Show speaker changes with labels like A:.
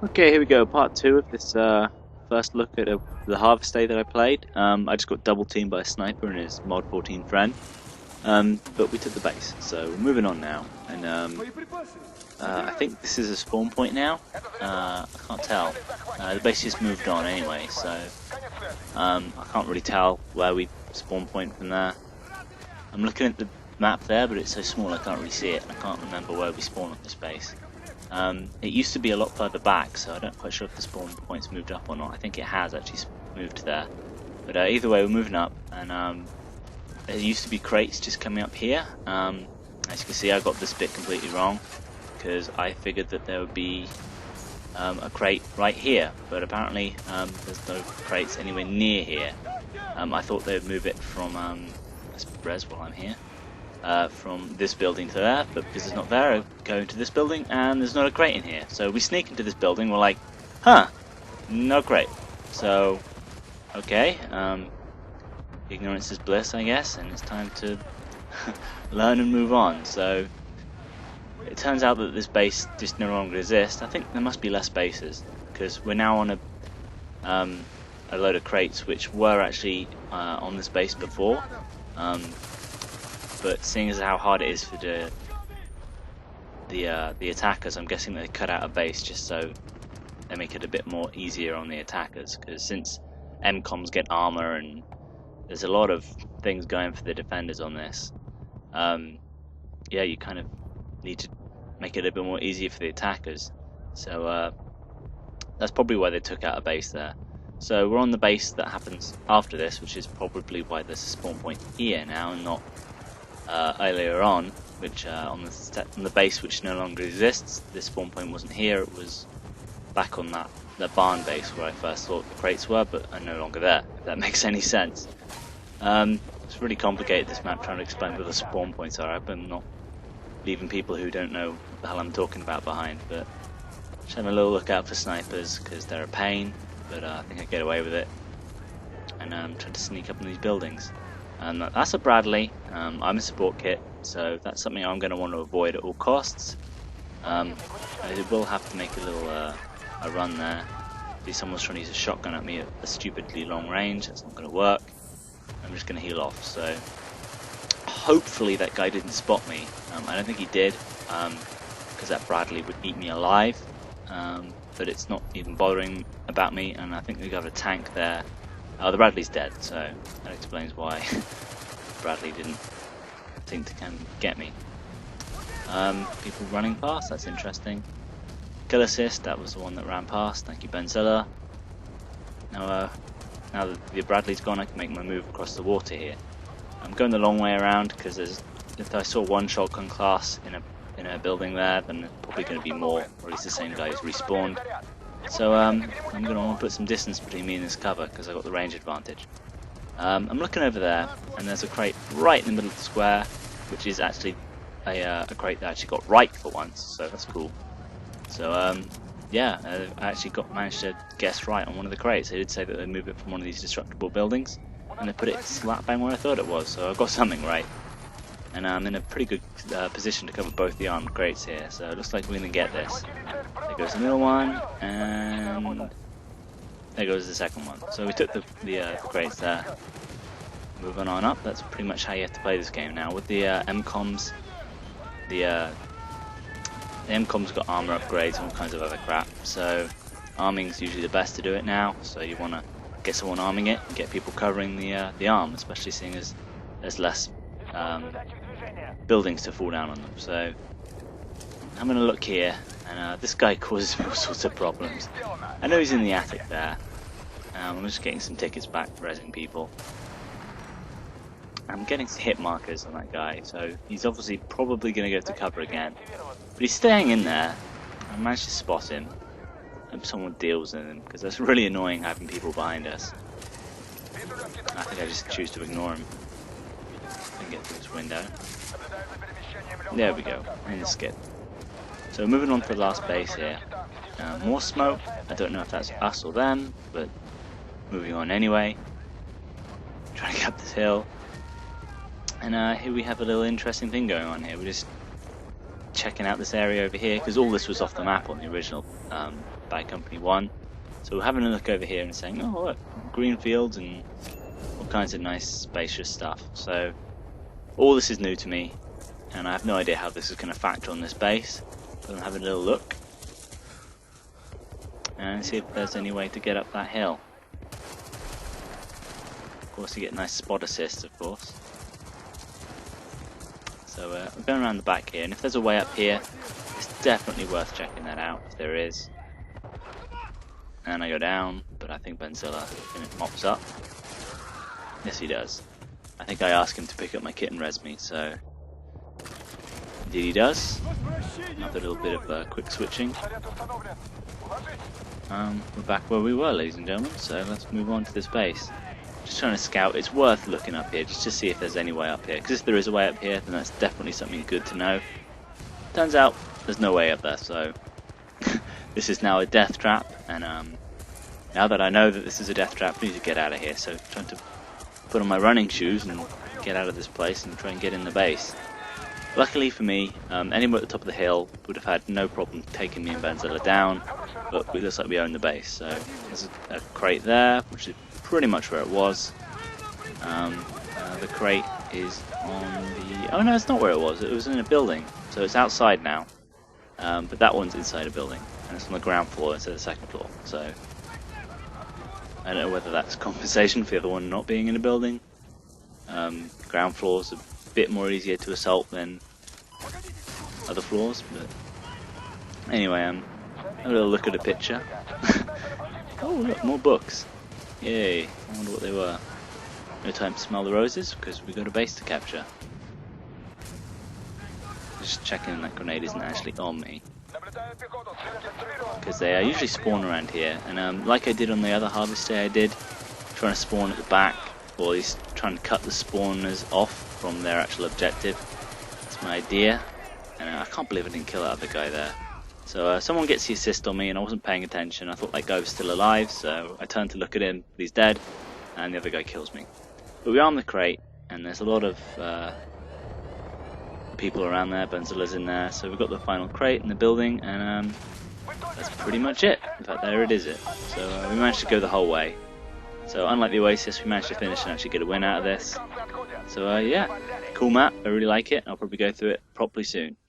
A: Okay, here we go, part 2 of this first look at the Harvest Day that I played. I just got double teamed by a sniper and his mod 14 friend, but we took the base, so we're moving on now. And I think this is a spawn point now. I can't tell. The base just moved on anyway, so I can't really tell where we spawn point from there. I'm looking at the map there, but it's so small I can't really see it. I can't remember where we spawn on this base. It used to be a lot further back, so I don't quite sure if the spawn point's moved up or not. I think it has actually moved there. But either way, we're moving up, and there used to be crates just coming up here. As you can see, I got this bit completely wrong, because I figured that there would be a crate right here, but apparently there's no crates anywhere near here. I thought they would move it from, let's res while I'm here. From this building to there, but because it's not there, I go into this building and there's not a crate in here. So we sneak into this building, we're like, huh, no crate. So, okay, ignorance is bliss, I guess, and it's time to learn and move on. So, it turns out that this base just no longer exists. I think there must be less bases, because we're now on a load of crates which were actually on this base before. But seeing as how hard it is for the attackers, I'm guessing they cut out a base just so they make it a bit more easier on the attackers. Because since MCOMs get armor and there's a lot of things going for the defenders on this, yeah, you kind of need to make it a bit more easier for the attackers. So that's probably why they took out a base there. So we're on the base that happens after this, which is probably why there's a spawn point here now and not earlier on, which on the base which no longer exists. This spawn point wasn't here, it was back on the barn base where I first thought the crates were, but are no longer there, if that makes any sense. It's really complicated, this map, trying to explain where the spawn points are. I'm not leaving people who don't know what the hell I'm talking about behind, but just having a little look out for snipers, because they're a pain, but I think I get away with it, and trying to sneak up in these buildings. That's a Bradley. I'm a support kit, so that's something I'm going to want to avoid at all costs. I will have to make a little a run there. See, someone's trying to use a shotgun at me at a stupidly long range. That's not going to work. I'm just going to heal off. So hopefully that guy didn't spot me. I don't think he did, because that Bradley would eat me alive. But it's not even bothering about me, and I think we got a tank there. Oh, the Bradley's dead, so that explains why Bradley didn't think to come get me. People running past, that's interesting. Kill assist, that was the one that ran past, thank you Benzilla. Now that the Bradley's gone, I can make my move across the water here. I'm going the long way around, because if I saw one shotgun class in a building there, then there's probably going to be more, or at least the same guy who's respawned. So I'm going to want to put some distance between me and this cover, because I've got the range advantage. I'm looking over there, and there's a crate right in the middle of the square, which is actually a crate that I actually got right for once, so that's cool. So yeah, I actually managed to guess right on one of the crates. They did say that they move it from one of these destructible buildings, and they put it slap bang where I thought it was, so I got something right. And I'm in a pretty good position to cover both the armed crates here, so it looks like we're going to get this. There goes the middle one, and there goes the second one. So we took the crates there. Moving on up, that's pretty much how you have to play this game now. With the MCOMs, the MCOMs got armor upgrades and all kinds of other crap, so arming's usually the best to do it now. So you want to get someone arming it and get people covering the arm, especially seeing as there's less buildings to fall down on them. So I'm going to look here, and this guy causes me all sorts of problems. I know he's in the attic there. I'm just getting some tickets back for rezzing people. I'm getting some hit markers on that guy, so he's obviously probably going to go to cover again. But he's staying in there. I managed to spot him. I hope someone deals with him, because that's really annoying having people behind us. I think I just choose to ignore him. Get through this window. There we go, in the skip. So moving on to the last base here. More smoke. I don't know if that's us or them, but moving on anyway. Trying to get up this hill. And here we have a little interesting thing going on here. We're just checking out this area over here, because all this was off the map on the original Bad Company 1. So we're having a look over here and saying, oh look, green fields and all kinds of nice spacious stuff. So all this is new to me, and I have no idea how this is going to factor on this base. So I'm having a little look and see if there's any way to get up that hill. Of course, you get a nice spot assist, of course. So we're going around the back here, and if there's a way up here, it's definitely worth checking that out, if there is. And I go down, but I think Benzilla mops up. Yes, he does. I think I asked him to pick up my kit and res me, so indeed he does. Another little bit of quick switching. We're back where we were, ladies and gentlemen, so let's move on to this base. Just trying to scout. It's worth looking up here just to see if there's any way up here, because if there is a way up here, then that's definitely something good to know. Turns out there's no way up there, so this is now a death trap, and now that I know that this is a death trap, I need to get out of here. So trying to put on my running shoes and get out of this place and try and get in the base. Luckily for me, anyone at the top of the hill would have had no problem taking me and Benzilla down, but it looks like we own the base. So there's a crate there, which is pretty much where it was. The crate is on the... oh no, it's not where it was. It was in a building, so it's outside now. But that one's inside a building, and it's on the ground floor instead of the second floor. So I don't know whether that's compensation for the other one not being in a building. Ground floor's a bit more easier to assault than other floors, but anyway, a little look at a picture. Oh look, more books. Yay, I wonder what they were. No time to smell the roses, because we've got a base to capture. Just checking that grenade isn't actually on me, because they usually spawn around here, and like I did on the other harvest day I did, trying to spawn at the back, or at least trying to cut the spawners off from their actual objective. That's my idea, and I can't believe I didn't kill that other guy there. So someone gets the assist on me, and I wasn't paying attention. I thought that guy was still alive, so I turned to look at him, but he's dead, and the other guy kills me. But we arm the crate, and there's a lot of people around there. Benzilla's in there, so we've got the final crate in the building, and that's pretty much it. In fact, there it is. So we managed to go the whole way. So unlike the Oasis, we managed to finish and actually get a win out of this. So yeah, cool map. I really like it. I'll probably go through it properly soon.